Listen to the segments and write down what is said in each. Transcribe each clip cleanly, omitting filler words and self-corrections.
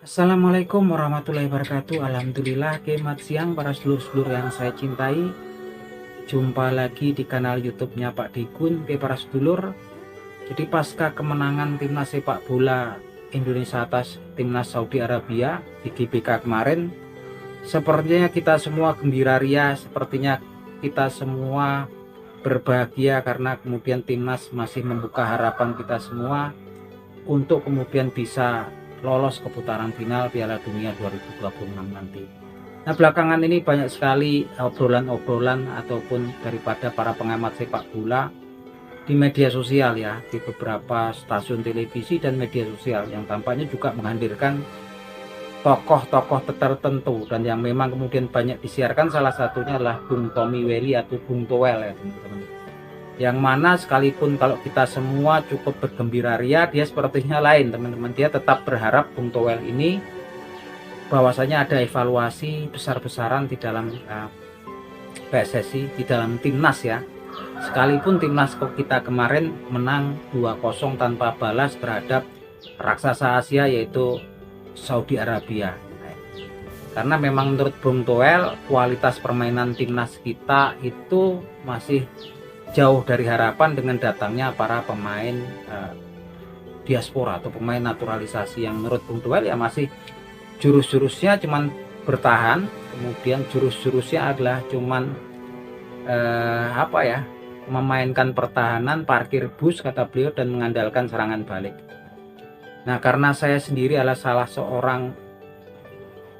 Assalamualaikum warahmatullahi wabarakatuh. Alhamdulillah, selamat siang para sedulur-sedulur yang saya cintai. Jumpa lagi di kanal YouTube-nya Pak Digun. Oke para sedulur, jadi pasca kemenangan timnas sepak bola Indonesia atas timnas Saudi Arabia di GBK kemarin, sepertinya kita semua gembira ria, sepertinya kita semua berbahagia karena kemudian timnas masih membuka harapan kita semua untuk kemudian bisa lolos ke putaran final Piala Dunia 2026 nanti. Nah, belakangan ini banyak sekali obrolan-obrolan ataupun daripada para pengamat sepak bola di media sosial ya, di beberapa stasiun televisi dan media sosial yang tampaknya juga menghadirkan tokoh-tokoh tertentu dan yang memang kemudian banyak disiarkan, salah satunya adalah Bung Tommy Welly atau Bung Toel ya teman-teman. Yang mana sekalipun kalau kita semua cukup bergembira ria, dia sepertinya lain teman-teman. Dia tetap berharap Bung Toel ini bahwasanya ada evaluasi besar-besaran di dalam PSSI, di dalam timnas ya. Sekalipun timnas kita kemarin menang 2-0 tanpa balas terhadap raksasa Asia yaitu Saudi Arabia. Karena memang menurut Bung Toel kualitas permainan timnas kita itu masih jauh dari harapan dengan datangnya para pemain diaspora atau pemain naturalisasi yang menurut Bung Toel ya masih jurus-jurusnya cuman bertahan, kemudian jurus-jurusnya adalah cuman memainkan pertahanan, parkir bus kata beliau, dan mengandalkan serangan balik. Nah, karena saya sendiri adalah salah seorang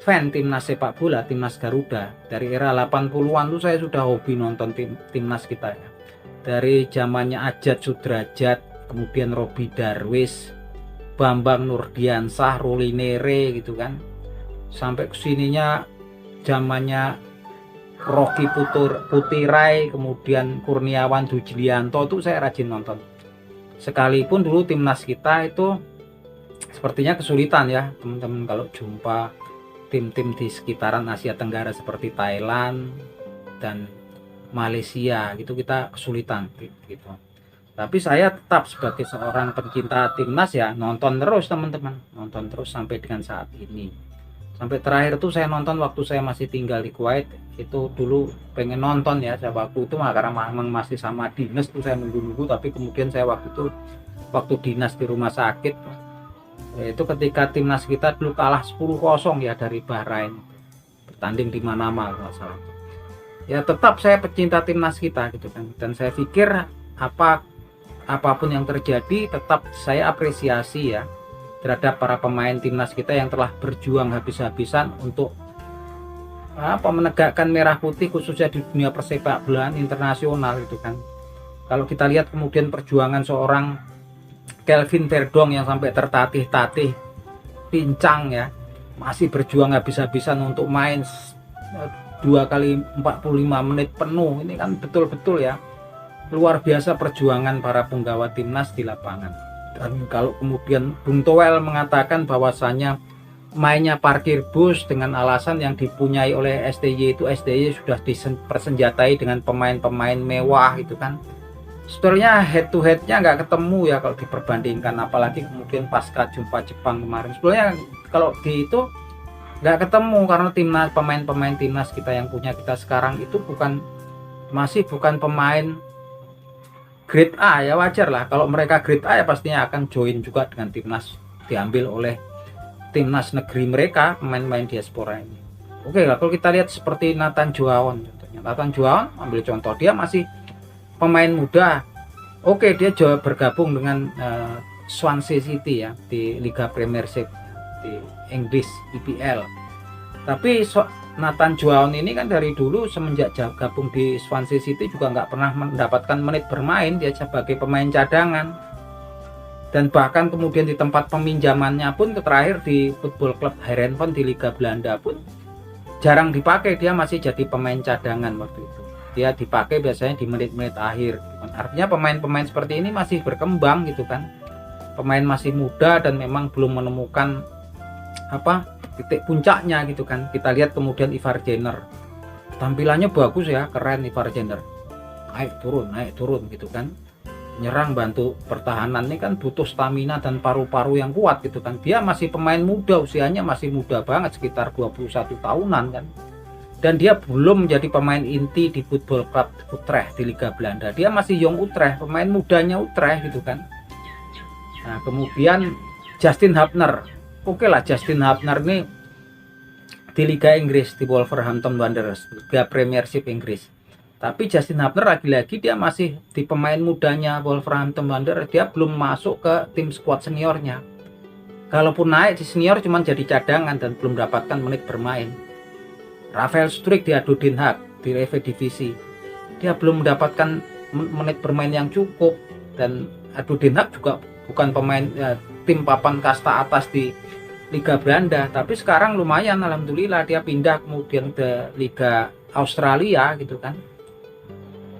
fan timnas sepak bola, timnas Garuda dari era 80-an tuh saya sudah hobi nonton timnas kita ya. Dari zamannya Ajat Sudrajat, kemudian Robi Darwis, Bambang Nurdiansah, Ruli Nere gitu kan, sampai kesininya zamannya Rocky Putirai, kemudian Kurniawan Dujlianto, itu saya rajin nonton. Sekalipun dulu timnas kita itu sepertinya kesulitan ya teman-teman kalau jumpa tim-tim di sekitaran Asia Tenggara seperti Thailand dan Malaysia gitu, kita kesulitan gitu. Tapi saya tetap sebagai seorang pencinta timnas ya nonton terus teman-teman, nonton terus sampai dengan saat ini. Sampai terakhir tuh saya nonton waktu saya masih tinggal di Kuwait, itu dulu pengen nonton ya saya waktu itu karena memang masih sama dinas tuh saya nunggu-nunggu, tapi kemudian saya waktu dinas di rumah sakit itu ketika timnas kita dulu kalah 10-0 ya dari Bahrain, bertanding di Manama kalau nggak salah. Ya tetap saya pecinta timnas kita gitu kan, dan saya pikir apapun yang terjadi tetap saya apresiasi ya terhadap para pemain timnas kita yang telah berjuang habis-habisan untuk menegakkan merah putih khususnya di dunia persepak bolaan internasional gitu kan. Kalau kita lihat kemudian perjuangan seorang Kelvin Verdong yang sampai tertatih-tatih pincang ya, masih berjuang habis-habisan untuk main 2 kali 45 menit penuh, ini kan betul-betul ya luar biasa perjuangan para punggawa timnas di lapangan. Dan kalau kemudian Bung Toel mengatakan bahwasannya mainnya parkir bus dengan alasan yang dipunyai oleh STY itu STY sudah dipersenjatai dengan pemain-pemain mewah gitu kan, sebetulnya head to headnya nggak ketemu ya kalau diperbandingkan, apalagi kemudian pasca jumpa Jepang kemarin sebetulnya kalau di itu nggak ketemu, karena pemain-pemain timnas kita yang punya kita sekarang itu masih bukan pemain grade A ya. Wajar lah kalau mereka grade A ya pastinya akan join juga dengan timnas, diambil oleh timnas negeri mereka, pemain-pemain diaspora ini. Oke lah, kalau kita lihat seperti Nathan Joaon contohnya. Nathan Joaon ambil contoh, dia masih pemain muda. Oke, dia bergabung dengan Swansea City ya di Liga Premiership di Inggris IPL. Tapi Nathan Joaon ini kan dari dulu semenjak gabung di Swansea City juga nggak pernah mendapatkan menit bermain, dia sebagai pemain cadangan. Dan bahkan kemudian di tempat peminjamannya pun terakhir di Football Club Heerenveen di Liga Belanda pun jarang dipakai, dia masih jadi pemain cadangan waktu itu. Dia dipakai biasanya di menit-menit akhir. Artinya pemain-pemain seperti ini masih berkembang gitu kan. Pemain masih muda dan memang belum menemukan titik puncaknya gitu kan. Kita lihat kemudian Ivar Jenner, tampilannya bagus ya, keren Ivar Jenner, naik turun gitu kan. nyerang bantu pertahanan ini kan butuh stamina dan paru-paru yang kuat gitu kan. Dia masih pemain muda, usianya masih muda banget, sekitar 21 tahunan kan. Dan dia belum menjadi pemain inti di Football Club Utrecht di Liga Belanda. Dia masih Jong Utrecht, pemain mudanya Utrecht gitu kan. Nah, kemudian Justin Hubner. Oke lah, Justin Hubner ini di Liga Inggris di Wolverhampton Wanderers, Liga Premiership Inggris. Tapi Justin Hubner lagi-lagi dia masih di pemain mudanya Wolverhampton Wanderers, dia belum masuk ke tim squad seniornya. Kalaupun naik di senior cuman jadi cadangan dan belum dapatkan menit bermain. Rafael Struijk di Ado Den Haag di Eredivisie, dia belum mendapatkan menit bermain yang cukup, dan Ado Den Haag juga bukan pemain tim papan kasta atas di Liga Belanda, tapi sekarang lumayan, alhamdulillah dia pindah kemudian ke Liga Australia gitu kan.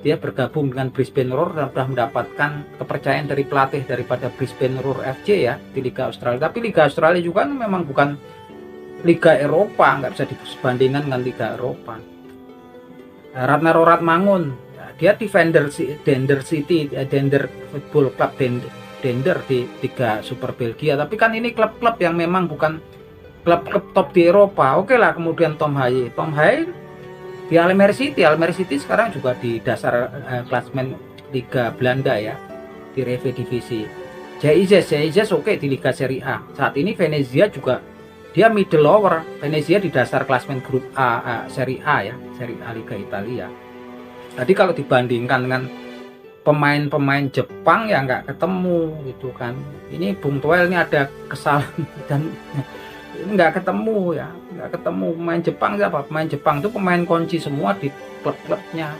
Dia bergabung dengan Brisbane Roar dan sudah mendapatkan kepercayaan dari pelatih daripada Brisbane Roar FC ya di Liga Australia. Tapi Liga Australia juga memang bukan Liga Eropa, nggak bisa dibandingkan dengan Liga Eropa. Ratna Roratmangun, dia defender Dender City, Dender Football Club Dender di Liga Super Belgia. Tapi kan ini klub-klub yang memang bukan klub-klub top di Eropa. Oke lah, kemudian Tom Haye di Almere City sekarang juga di dasar klasemen Liga Belanda ya, di Eredivisie. JIZ oke di Liga Serie A. Saat ini Venezia juga dia middle lower. Venezia di dasar klasemen grup A, Serie A ya, Serie A Liga Italia. Tadi kalau dibandingkan dengan pemain-pemain Jepang ya nggak ketemu gitu kan. Ini Bung Toel ini ada kesalahan dan ini nggak ketemu ya, nggak ketemu pemain Jepang. Siapa pemain Jepang itu pemain kunci semua di klub-klubnya,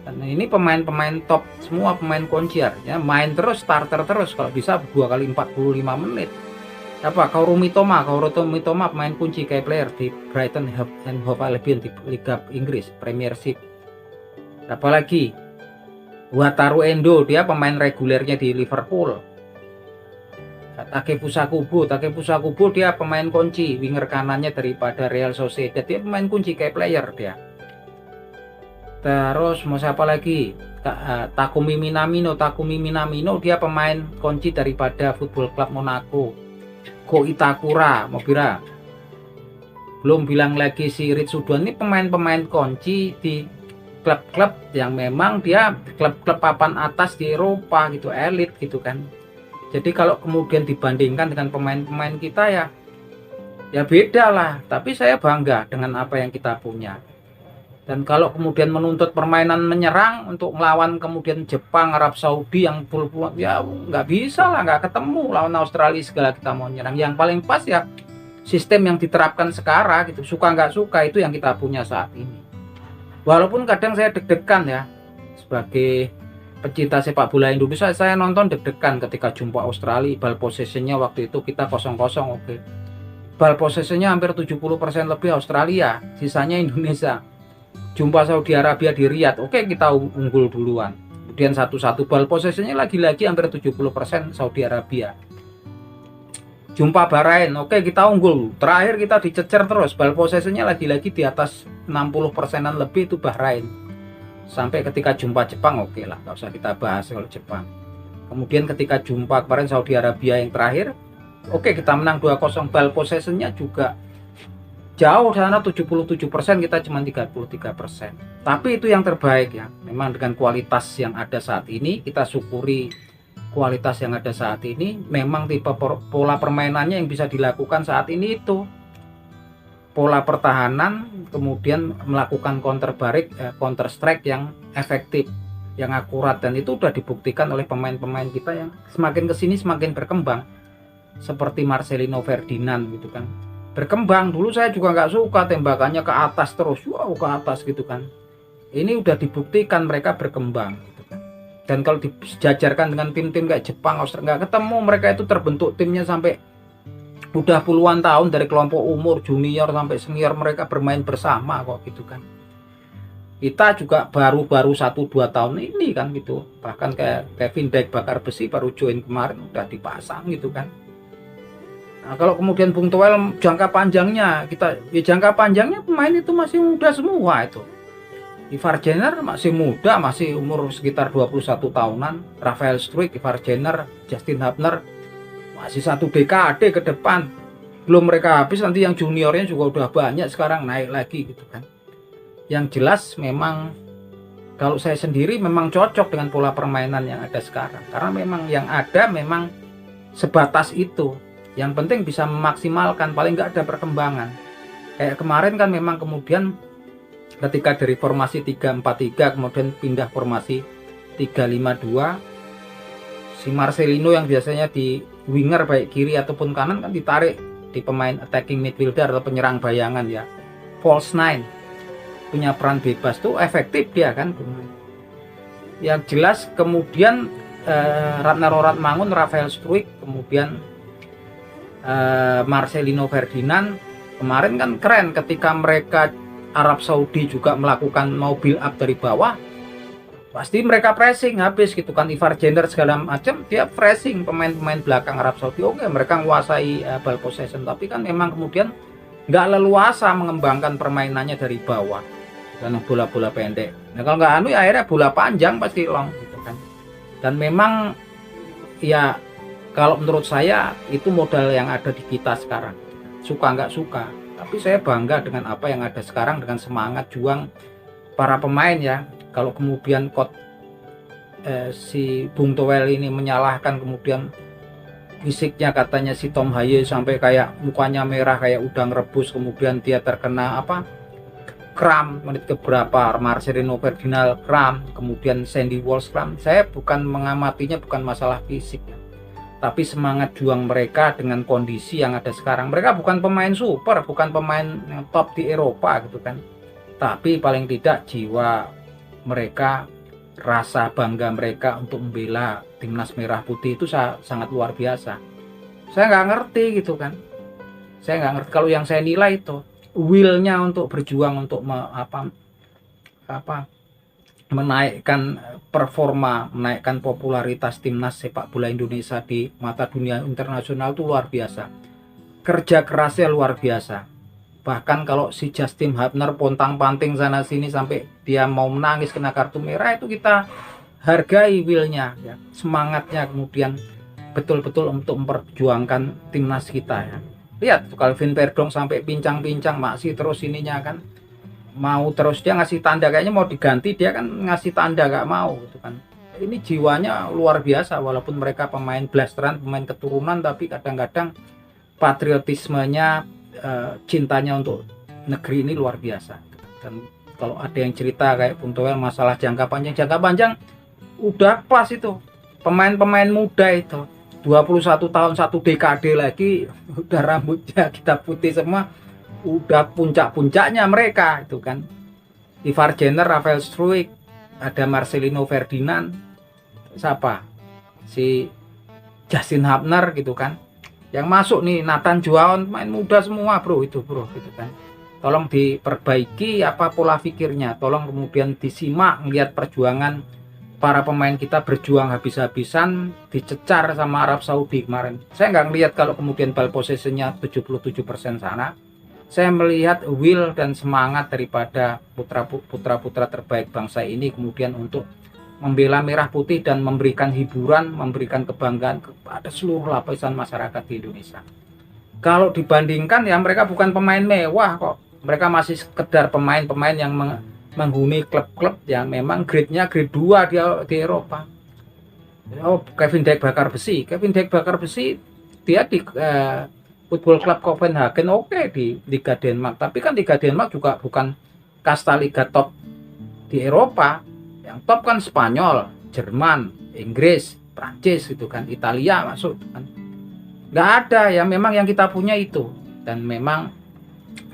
dan ini pemain-pemain top semua, pemain kunci ya, main terus, starter terus, kalau bisa 2 kali 45 menit. Apa Kaoru Mitoma pemain kunci kayak player di Brighton and Hove Albion di Liga Inggris Premiership. Apalagi Wataru Endo, dia pemain regulernya di Liverpool. Takefusa Kubo dia pemain kunci, winger kanannya daripada Real Sociedad, dia pemain kunci kayak player dia. Terus mau siapa lagi? Takumi Minamino dia pemain kunci daripada Football Club Monaco. Ko Itakura Mobira, belum bilang lagi si Ritsudo, ini pemain-pemain kunci di klub-klub yang memang dia klub-klub papan atas di Eropa gitu, elit gitu kan. Jadi kalau kemudian dibandingkan dengan pemain-pemain kita ya beda lah. Tapi saya bangga dengan apa yang kita punya. Dan kalau kemudian menuntut permainan menyerang untuk melawan kemudian Jepang, Arab Saudi yang full ya nggak bisa lah, nggak ketemu. Lawan Australia segala kita mau nyerang. Yang paling pas ya sistem yang diterapkan sekarang gitu. Suka nggak suka itu yang kita punya saat ini. Walaupun kadang saya deg-degan ya sebagai pecinta sepak bola Indonesia, saya nonton deg-degan ketika jumpa Australia. Ball possessionnya waktu itu kita 0-0, oke. Ball possessionnya hampir 70% lebih Australia, sisanya Indonesia. Jumpa Saudi Arabia di Riyadh, oke kita unggul duluan. Kemudian 1-1, ball possessionnya lagi-lagi hampir 70% Saudi Arabia. Jumpa Bahrain, oke kita unggul. Terakhir kita dicecer terus, ball possessionnya lagi-lagi di atas 60%-an lebih itu Bahrain. Sampai ketika jumpa Jepang, oke lah, nggak usah kita bahas kalau Jepang. Kemudian ketika jumpa kemarin Saudi Arabia yang terakhir, oke kita menang 2-0, ball possessionnya juga jauh sana 77%, kita cuma 33%. Tapi itu yang terbaik ya. Memang dengan kualitas yang ada saat ini, kita syukuri kualitas yang ada saat ini. Memang tipe pola permainannya yang bisa dilakukan saat ini itu pola pertahanan, kemudian melakukan counter strike yang efektif, yang akurat, dan itu sudah dibuktikan oleh pemain-pemain kita yang semakin kesini semakin berkembang, seperti Marcelino Ferdinand gitu kan, berkembang. Dulu saya juga nggak suka tembakannya ke atas terus, wow ke atas gitu kan. Ini udah dibuktikan mereka berkembang gitu kan. Dan kalau dijajarkan dengan tim-tim kayak Jepang, Australia, nggak ketemu, mereka itu terbentuk timnya sampai udah puluhan tahun, dari kelompok umur junior sampai senior mereka bermain bersama kok gitu kan. Kita juga baru 1-2 tahun ini kan gitu. Bahkan kayak Kevin Dijk bakar besi baru join kemarin udah dipasang gitu kan. Nah, kalau kemudian Bung Toel jangka panjangnya pemain itu masih muda semua itu. Ivar Jenner masih muda, masih umur sekitar 21 tahunan. Rafael Struijk, Ivar Jenner, Justin Hubner masih 1 dekade ke depan. Belum mereka habis, nanti yang juniornya juga udah banyak sekarang naik lagi gitu kan. Yang jelas memang kalau saya sendiri memang cocok dengan pola permainan yang ada sekarang. Karena memang yang ada memang sebatas itu. Yang penting bisa memaksimalkan, paling nggak ada perkembangan. Kayak kemarin kan memang kemudian ketika dari formasi 3-4-3 kemudian pindah formasi 3-5-2, si Marcelino yang biasanya di winger baik kiri ataupun kanan kan ditarik di pemain attacking midfielder atau penyerang bayangan ya, false nine, punya peran bebas tuh efektif dia kan. Yang jelas kemudian Ratna Roratmangun, Rafael Struijk, kemudian Marcelino Ferdinand kemarin kan keren ketika mereka Arab Saudi juga melakukan mau build up dari bawah, pasti mereka pressing habis gitu kan. Ivar Jenner segala macam dia pressing pemain-pemain belakang Arab Saudi. Oke, mereka menguasai ball possession, tapi kan memang kemudian nggak leluasa mengembangkan permainannya dari bawah karena bola-bola pendek. Nah kalau nggak anu ya akhirnya bola panjang pasti long gitu kan. Dan memang ya kalau menurut saya itu modal yang ada di kita sekarang, suka nggak suka. Tapi saya bangga dengan apa yang ada sekarang, dengan semangat juang para pemain ya. Kalau kemudian si Bung Toel ini menyalahkan, kemudian fisiknya katanya si Tom Haye sampai kayak mukanya merah kayak udang rebus, kemudian dia terkena kram menit keberapa, Marcelino Ferdinand kram, kemudian Sandy Walsh kram. Saya bukan mengamatinya, bukan masalah fisik, tapi semangat juang mereka dengan kondisi yang ada sekarang. Mereka bukan pemain super, bukan pemain yang top di Eropa gitu kan, tapi paling tidak jiwa mereka, rasa bangga mereka untuk membela timnas merah putih itu sangat luar biasa. Saya nggak ngerti gitu kan, saya nggak ngerti. Kalau yang saya nilai itu willnya untuk berjuang untuk menaikkan performa, menaikkan popularitas timnas sepak bola Indonesia di mata dunia internasional itu luar biasa. Kerja kerasnya luar biasa. Bahkan kalau si Justin Hubner pontang-panting sana sini sampai dia mau menangis kena kartu merah, itu kita hargai willnya ya, semangatnya, kemudian betul-betul untuk memperjuangkan timnas kita ya. Lihat Kelvin Verdong sampai pincang-pincang masih terus ininya kan, mau terus dia ngasih tanda, kayaknya mau diganti dia kan ngasih tanda gak mau gitu kan. Ini jiwanya luar biasa, walaupun mereka pemain blasteran, pemain keturunan, tapi kadang-kadang patriotismenya, cintanya untuk negeri ini luar biasa. Dan kalau ada yang cerita kayak Bung Toel masalah jangka panjang udah pas itu. Pemain-pemain muda itu 21 tahun 1 dekade lagi udah rambutnya kita putih semua, udah puncak-puncaknya mereka itu kan. Ivar Jenner, Rafael Struijk, ada Marcelino Ferdinand, siapa? Si Justin Hubner gitu kan. Yang masuk nih Nathan Juaon, main muda semua bro gitu kan. Tolong diperbaiki pola pikirnya, tolong kemudian disimak ngelihat perjuangan para pemain kita berjuang habis-habisan, dicecar sama Arab Saudi kemarin. Saya nggak ngelihat kalau kemudian ball possession-nya 77% sana. Saya melihat will dan semangat daripada putra-putra terbaik bangsa ini kemudian untuk membela merah putih dan memberikan hiburan, memberikan kebanggaan kepada seluruh lapisan masyarakat di Indonesia. Kalau dibandingkan ya mereka bukan pemain mewah kok. Mereka masih sekedar pemain-pemain yang menghuni klub-klub yang memang grade-nya grade 2 di Eropa. Oh, Kevin Dijk bakar besi dia di Football Club Copenhagen oke, di Liga Denmark, tapi kan Liga Denmark juga bukan kasta liga top di Eropa. Yang top kan Spanyol, Jerman, Inggris, Prancis gitu kan, Italia masuk kan. Nggak ada ya, memang yang kita punya itu, dan memang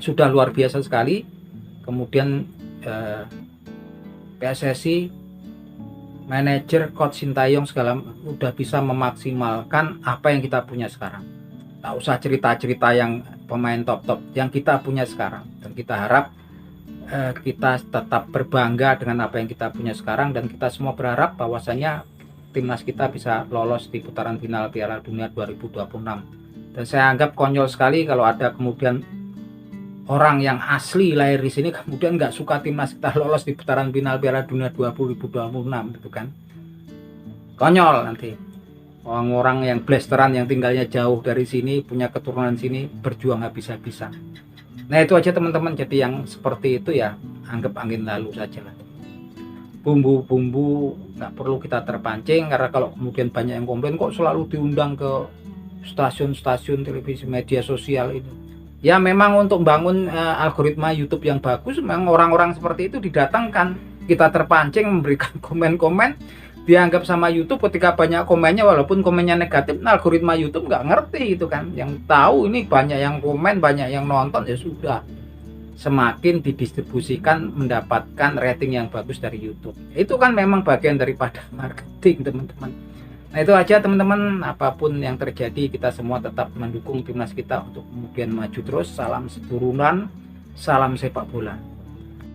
sudah luar biasa sekali. Kemudian PSSI, manajer, coach Sintayong segala udah bisa memaksimalkan apa yang kita punya sekarang. Nggak usah cerita-cerita yang pemain top-top yang kita punya sekarang, dan kita harap kita tetap berbangga dengan apa yang kita punya sekarang, dan kita semua berharap bahwasanya timnas kita bisa lolos di putaran final Piala Dunia 2026. Dan saya anggap konyol sekali kalau ada kemudian orang yang asli lahir di sini kemudian nggak suka timnas kita lolos di putaran final Piala Dunia 2026 gitu kan. Konyol nanti. Orang-orang yang blasteran yang tinggalnya jauh dari sini, punya keturunan sini, berjuang habis-habisan. Nah itu aja teman-teman, jadi yang seperti itu ya anggap angin lalu saja lah. Bumbu-bumbu nggak perlu kita terpancing, karena kalau kemudian banyak yang komplain kok selalu diundang ke stasiun-stasiun televisi media sosial itu. Ya memang untuk membangun algoritma YouTube yang bagus, memang orang-orang seperti itu didatangkan. Kita terpancing memberikan komen-komen, dianggap sama YouTube ketika banyak komennya, walaupun komennya negatif, nah algoritma YouTube nggak ngerti itu kan. Yang tahu ini banyak yang komen, banyak yang nonton, ya sudah. Semakin didistribusikan mendapatkan rating yang bagus dari YouTube. Itu kan memang bagian daripada marketing teman-teman. Nah itu aja teman-teman, apapun yang terjadi kita semua tetap mendukung timnas kita untuk kemudian maju terus. Salam seturunan, salam sepak bola.